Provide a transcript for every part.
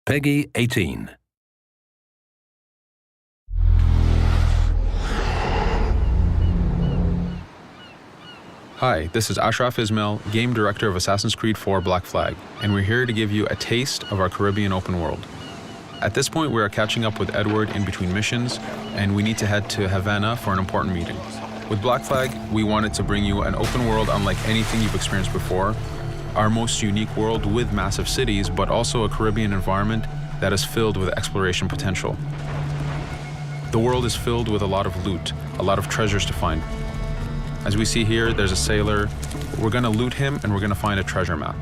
Peggy 18. Hi, this is Ashraf Ismail, Game Director of Assassin's Creed 4 Black Flag, and we're here to give you a taste of our Caribbean open world. At this point, we are catching up with Edward in between missions, and we need to head to Havana for an important meeting. With Black Flag, we wanted to bring you an open world unlike anything you've experienced before, our most unique world with massive cities, but also a Caribbean environment that is filled with exploration potential. The world is filled with a lot of loot, a lot of treasures to find. As we see here, there's a sailor. We're gonna loot him and we're gonna find a treasure map.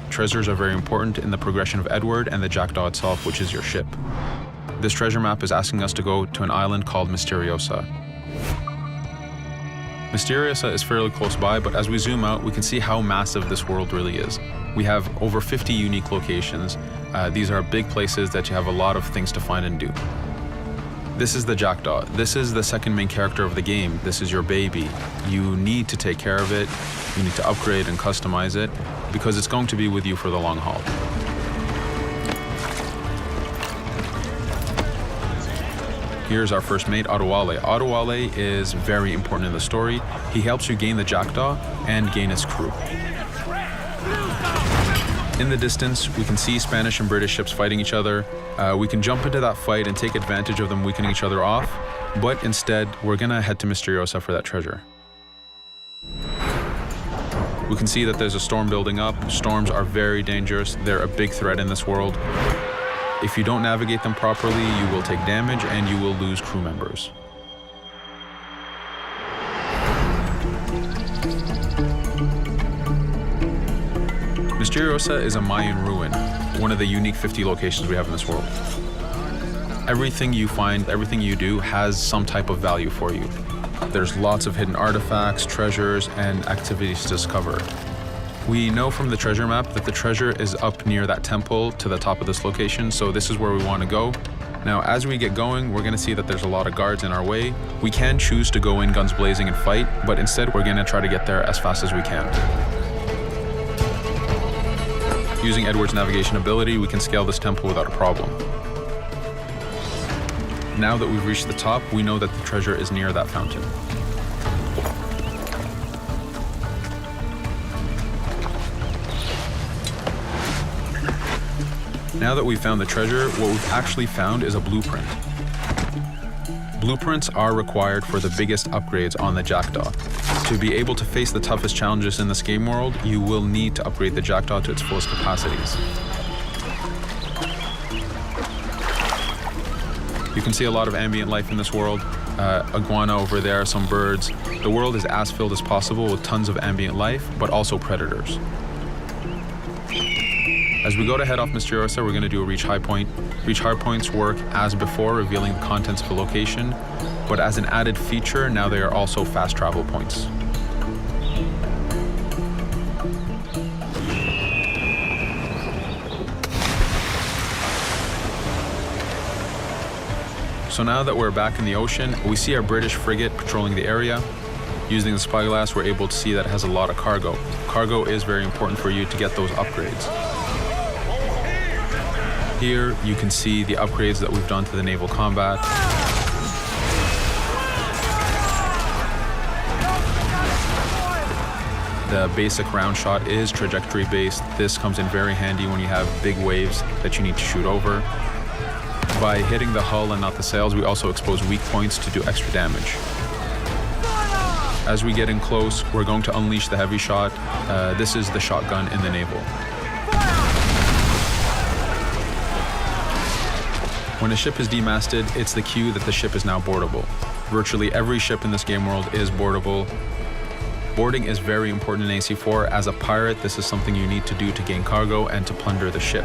Treasures are very important in the progression of Edward and the Jackdaw itself, which is your ship. This treasure map is asking us to go to an island called Misteriosa. Misteriosa is fairly close by, but as we zoom out, we can see how massive this world really is. We have over 50 unique locations. These are big places that you have a lot of things to find and do. This is the Jackdaw. This is the second main character of the game. This is your baby. You need to take care of it. You need to upgrade and customize it because it's going to be with you for the long haul. Here's our first mate, Adewale. Adewale is very important in the story. He helps you gain the Jackdaw and gain its crew. In the distance, we can see Spanish and British ships fighting each other. We can jump into that fight and take advantage of them weakening each other off, but instead, we're gonna head to Misteriosa for that treasure. We can see that there's a storm building up. Storms are very dangerous. They're a big threat in this world. If you don't navigate them properly, you will take damage and you will lose crew members. Misteriosa is a Mayan ruin, one of the unique 50 locations we have in this world. Everything you find, everything you do has some type of value for you. There's lots of hidden artifacts, treasures, and activities to discover. We know from the treasure map that the treasure is up near that temple to the top of this location, so this is where we want to go. Now, as we get going, we're going to see that there's a lot of guards in our way. We can choose to go in guns blazing and fight, but instead we're going to try to get there as fast as we can. Using Edward's navigation ability, we can scale this temple without a problem. Now that we've reached the top, we know that the treasure is near that fountain. Now that we've found the treasure, what we've actually found is a blueprint. Blueprints are required for the biggest upgrades on the Jackdaw. To be able to face the toughest challenges in this game world, you will need to upgrade the Jackdaw to its fullest capacities. You can see a lot of ambient life in this world. Iguana over there, some birds. The world is as filled as possible with tons of ambient life, but also predators. As we go to head off Misteriosa, we're going to do a reach high point. Reach high points work as before, revealing the contents of a location, but as an added feature, now they are also fast travel points. So now that we're back in the ocean, we see our British frigate patrolling the area. Using the spyglass, we're able to see that it has a lot of cargo. Cargo is very important for you to get those upgrades. Here, you can see the upgrades that we've done to the naval combat. The basic round shot is trajectory based. This comes in very handy when you have big waves that you need to shoot over. By hitting the hull and not the sails, we also expose weak points to do extra damage. As we get in close, we're going to unleash the heavy shot. This is the shotgun in the naval. When a ship is demasted, it's the cue that the ship is now boardable. Virtually every ship in this game world is boardable. Boarding is very important in AC4. As a pirate, this is something you need to do to gain cargo and to plunder the ship.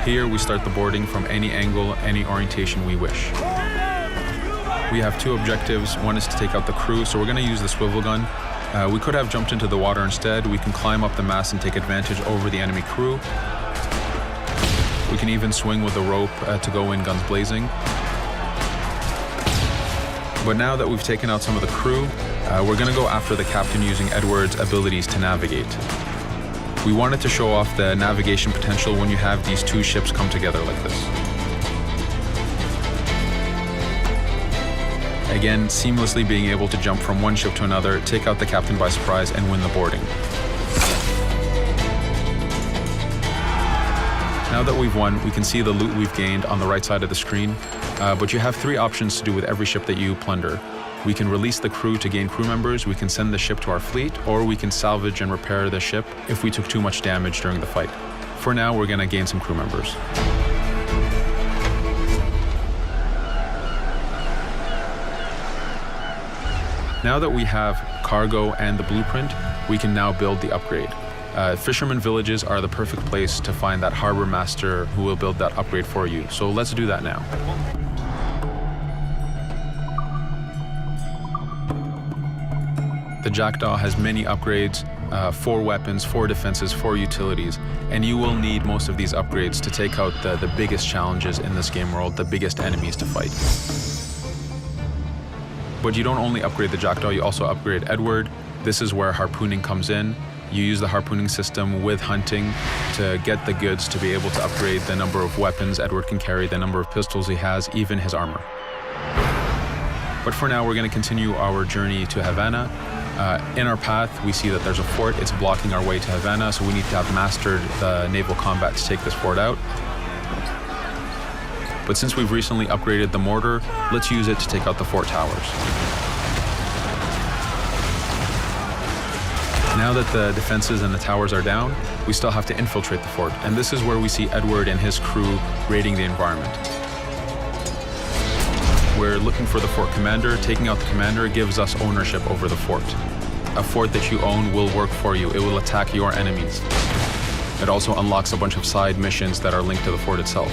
Here, we start the boarding from any angle, any orientation we wish. We have two objectives. One is to take out the crew, so we're going to use the swivel gun. We could have jumped into the water instead. We can climb up the mast and take advantage over the enemy crew. We can even swing with the rope to go in guns blazing. But now that we've taken out some of the crew, we're going to go after the captain using Edward's abilities to navigate. We wanted to show off the navigation potential when you have these two ships come together like this. Again, seamlessly being able to jump from one ship to another, take out the captain by surprise, and win the boarding. Now that we've won, we can see the loot we've gained on the right side of the screen, but you have three options to do with every ship that you plunder. We can release the crew to gain crew members, we can send the ship to our fleet, or we can salvage and repair the ship if we took too much damage during the fight. For now, we're going to gain some crew members. Now that we have cargo and the blueprint, we can now build the upgrade. Fisherman villages are the perfect place to find that harbor master who will build that upgrade for you. So let's do that now. The Jackdaw has many upgrades, 4 weapons, 4 defenses, 4 utilities, and you will need most of these upgrades to take out the biggest challenges in this game world, the biggest enemies to fight. But you don't only upgrade the Jackdaw, you also upgrade Edward. This is where harpooning comes in. You use the harpooning system with hunting to get the goods to be able to upgrade the number of weapons Edward can carry, the number of pistols he has, even his armor. But for now, we're going to continue our journey to Havana. In our path, we see that there's a fort. It's blocking our way to Havana, so we need to have mastered the naval combat to take this fort out. But since we've recently upgraded the mortar, let's use it to take out the fort towers. Now that the defenses and the towers are down, we still have to infiltrate the fort, and this is where we see Edward and his crew raiding the environment. We're looking for the fort commander. Taking out the commander gives us ownership over the fort. A fort that you own will work for you. It will attack your enemies. It also unlocks a bunch of side missions that are linked to the fort itself.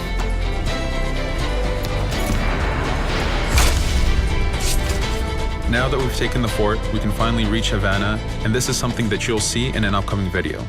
Now that we've taken the fort, we can finally reach Havana, and this is something that you'll see in an upcoming video.